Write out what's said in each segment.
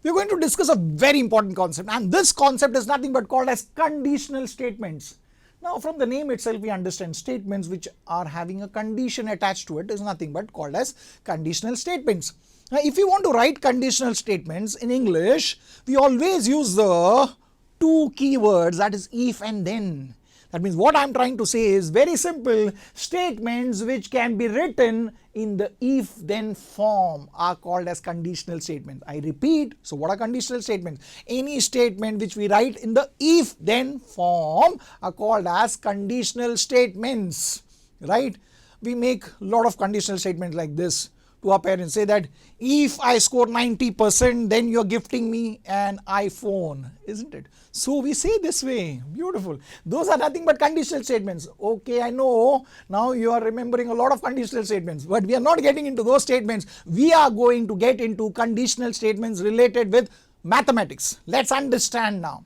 we are going to discuss a very important concept, and this concept is nothing but called as conditional statements. Now from the name itself we understand statements which are having a condition attached to it is nothing but called as conditional statements. Now if you want to write conditional statements in English, we always use the two keywords, that is if and then. That means what I am trying to say is very simple. Statements which can be written in the if then form are called as conditional statements. I repeat, so what are conditional statements? Any statement which we write in the if then form are called as conditional statements, right? We make a lot of conditional statements like this to our parents. Say that if I score 90%, then you're gifting me an iPhone, isn't it? So we say this way. Beautiful. Those are nothing but conditional statements. Okay, I know now you are remembering a lot of conditional statements, but we are not getting into those statements. We are going to get into conditional statements related with mathematics. Let's understand now.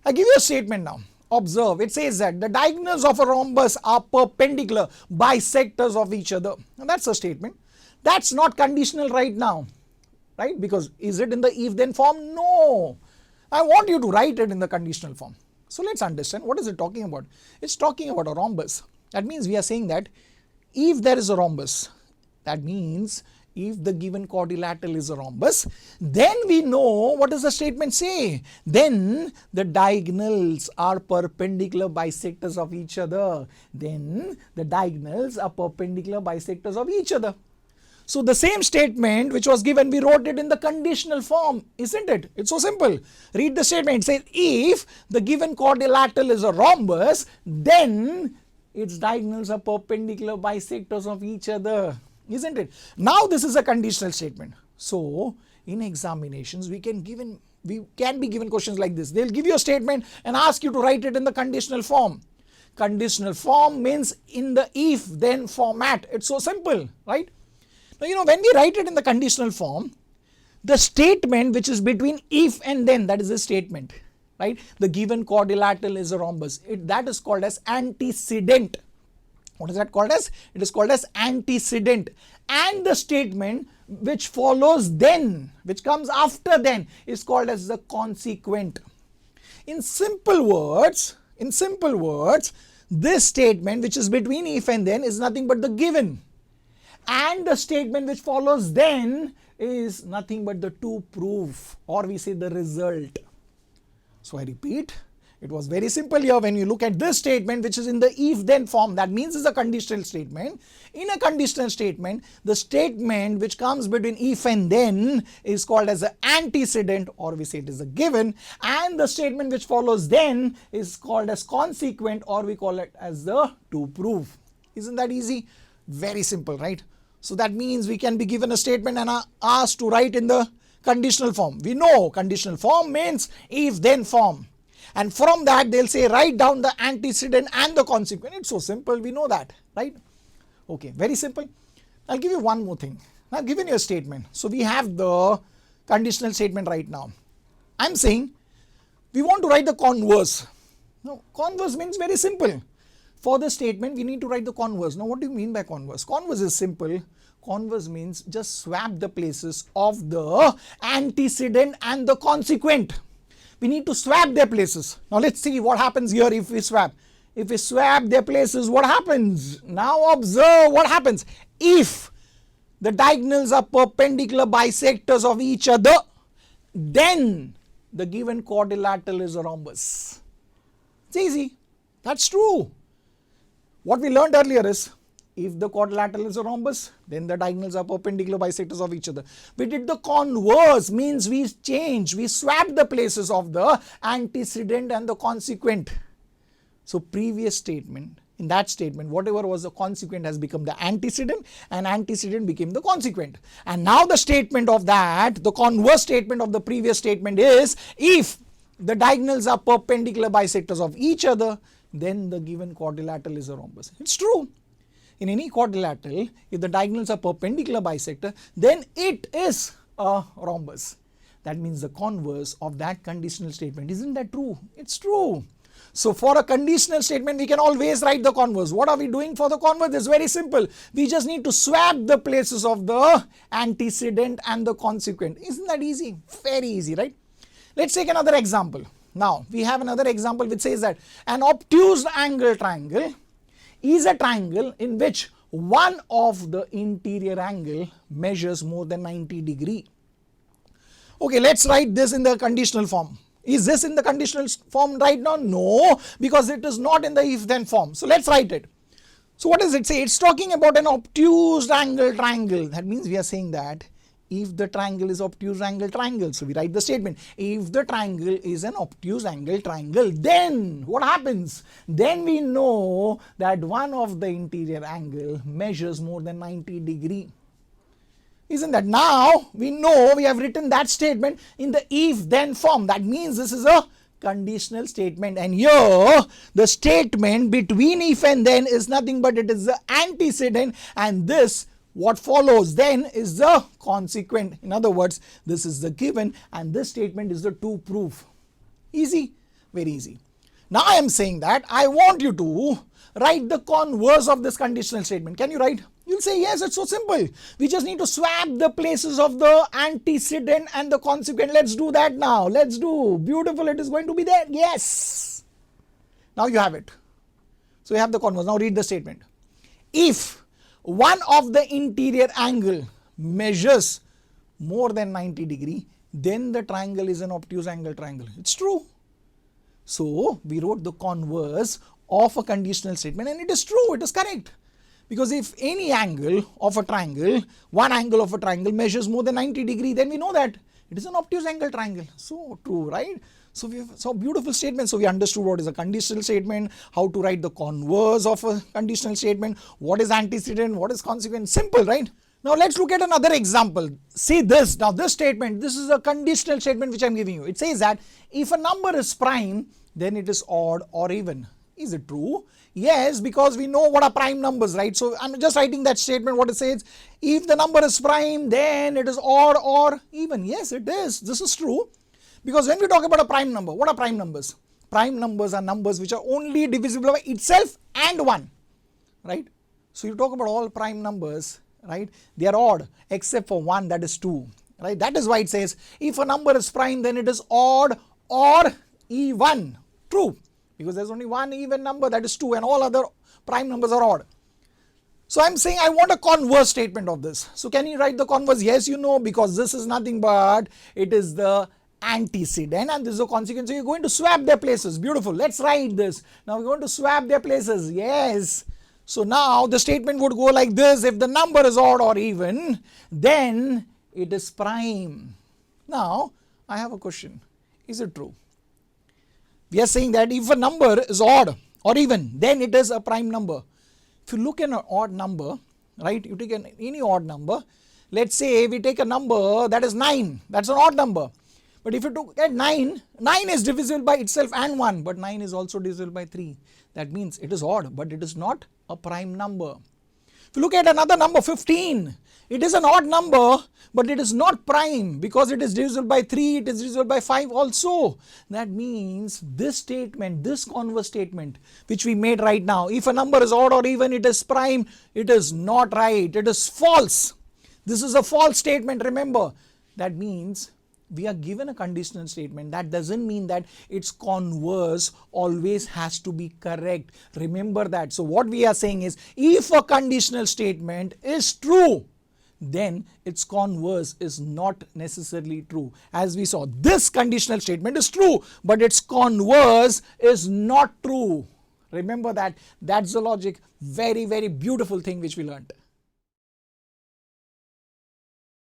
I give you a statement now. Observe, it says that the diagonals of a rhombus are perpendicular bisectors of each other. Now that's a statement. That's not conditional right now, right? Because is it in the if then form? No. I want you to write it in the conditional form. So let's understand what is it talking about. It's talking about a rhombus. That means we are saying that if there is a rhombus, that means if the given quadrilateral is a rhombus, then we know what does the statement say. Then the diagonals are perpendicular bisectors of each other. Then the diagonals are perpendicular bisectors of each other. So the same statement which was given, we wrote it in the conditional form, isn't it? It's so simple. Read the statement. It says if the given quadrilateral is a rhombus, then its diagonals are perpendicular bisectors of each other, isn't it? Now this is a conditional statement. So in examinations we can be given questions like this. They'll give you a statement and ask you to write it in the conditional form. Conditional form means in the if then format. It's so simple, right? Now, when we write it in the conditional form, the statement which is between if and then, that is the statement, right? The given quadrilateral is a rhombus. That is called as antecedent. What is that called as? It is called as antecedent. And the statement which follows then, which comes after then, is called as the consequent. In simple words, this statement which is between if and then is nothing but the given. And the statement which follows then is nothing but the to prove, or we say the result. So I repeat, it was very simple here. When you look at this statement which is in the if then form, that means it's a conditional statement. In a conditional statement, the statement which comes between if and then is called as the antecedent, or we say it is a given, and the statement which follows then is called as consequent, or we call it as the to prove. Isn't that easy? Very simple, right? So that means we can be given a statement and are asked to write in the conditional form. We know conditional form means if then form. And from that they'll say write down the antecedent and the consequent. It's so simple, we know that, right? Okay, very simple. I'll give you one more thing. I've given you a statement. So we have the conditional statement right now. I'm saying we want to write the converse. Now converse means very simple. For the statement, we need to write the converse. Now, what do you mean by converse? Converse is simple. Converse means just swap the places of the antecedent and the consequent. We need to swap their places. Now, let's see what happens here if we swap. If we swap their places, what happens? Now, observe what happens. If the diagonals are perpendicular bisectors of each other, then the given quadrilateral is a rhombus. It's easy. That's true. What we learned earlier is, if the quadrilateral is a rhombus, then the diagonals are perpendicular bisectors of each other. We did the converse, means we swapped the places of the antecedent and the consequent. So previous statement, in that statement, whatever was the consequent has become the antecedent, and antecedent became the consequent. And now the statement of that, the converse statement of the previous statement is, if the diagonals are perpendicular bisectors of each other, then the given quadrilateral is a rhombus. It's true. In any quadrilateral, if the diagonals are perpendicular bisector, then it is a rhombus. That means the converse of that conditional statement. Isn't that true? It's true. So for a conditional statement, we can always write the converse. What are we doing for the converse? It's very simple. We just need to swap the places of the antecedent and the consequent. Isn't that easy? Very easy, right? Let's take another example. Now, we have another example which says that an obtuse angle triangle is a triangle in which one of the interior angle measures more than 90 degree. Okay, let's write this in the conditional form. Is this in the conditional form right now? No, because it is not in the if-then form. So let's write it. So what does it say? It's talking about an obtuse angle triangle. That means we are saying that if the triangle is obtuse angle triangle, so we write the statement, if the triangle is an obtuse angle triangle, then what happens? Then we know that one of the interior angle measures more than 90 degree. Isn't that? Now we know we have written that statement in the if then form. That means this is a conditional statement, and here the statement between if and then is nothing but it is the antecedent, and this what follows then is the consequent. In other words, this is the given and this statement is the to proof. Easy, very easy. Now I am saying that I want you to write the converse of this conditional statement. Can you write? You'll say yes, it's so simple. We just need to swap the places of the antecedent and the consequent. Let's do that now. Let's do. Beautiful, it is going to be there. Yes. Now you have it. So you have the converse. Now read the statement. If one of the interior angle measures more than 90 degree, then the triangle is an obtuse angle triangle. It's true. So we wrote the converse of a conditional statement, and it is true, it is correct. Because if any angle of a triangle, one angle of a triangle measures more than 90 degree, then we know that it is an obtuse angle triangle. So true, right? So we have so beautiful statement. So we understood what is a conditional statement, how to write the converse of a conditional statement, what is antecedent, what is consequent. Simple, right? Now let's look at another example. See this. Now this statement, this is a conditional statement which I am giving you. It says that if a number is prime, then it is odd or even. Is it true? Yes, because we know what are prime numbers, right? So I'm just writing that statement, what it says. If the number is prime, then it is odd or even. Yes, it is. This is true. Because when we talk about a prime number, what are prime numbers? Prime numbers are numbers which are only divisible by itself and 1, right? So you talk about all prime numbers, right? They are odd except for 1, that is 2, right? That is why it says if a number is prime, then it is odd or even. True. Because there is only one even number, that is 2, and all other prime numbers are odd. So I am saying I want a converse statement of this. So can you write the converse? Yes, you know, because this is nothing but it is the antecedent and this is the consequence. So you're going to swap their places. Beautiful. Let's write this. Now we're going to swap their places. Yes. So now the statement would go like this. If the number is odd or even, then it is prime. Now I have a question. Is it true? We are saying that if a number is odd or even, then it is a prime number. If you look at an odd number, right, you take any odd number, let's say we take a number that is 9, that's an odd number. But if you look at 9, 9 is divisible by itself and 1, but 9 is also divisible by 3. That means it is odd, but it is not a prime number. If you look at another number, 15, it is an odd number, but it is not prime because it is divisible by 3, it is divisible by 5 also. That means this statement, this converse statement which we made right now, if a number is odd or even, it is prime, it is not right, it is false. This is a false statement, remember. That means we are given a conditional statement. That doesn't mean that its converse always has to be correct. Remember that. So what we are saying is, if a conditional statement is true, then its converse is not necessarily true. As we saw, this conditional statement is true, but its converse is not true. Remember that. That's the logic. Very, very beautiful thing which we learned.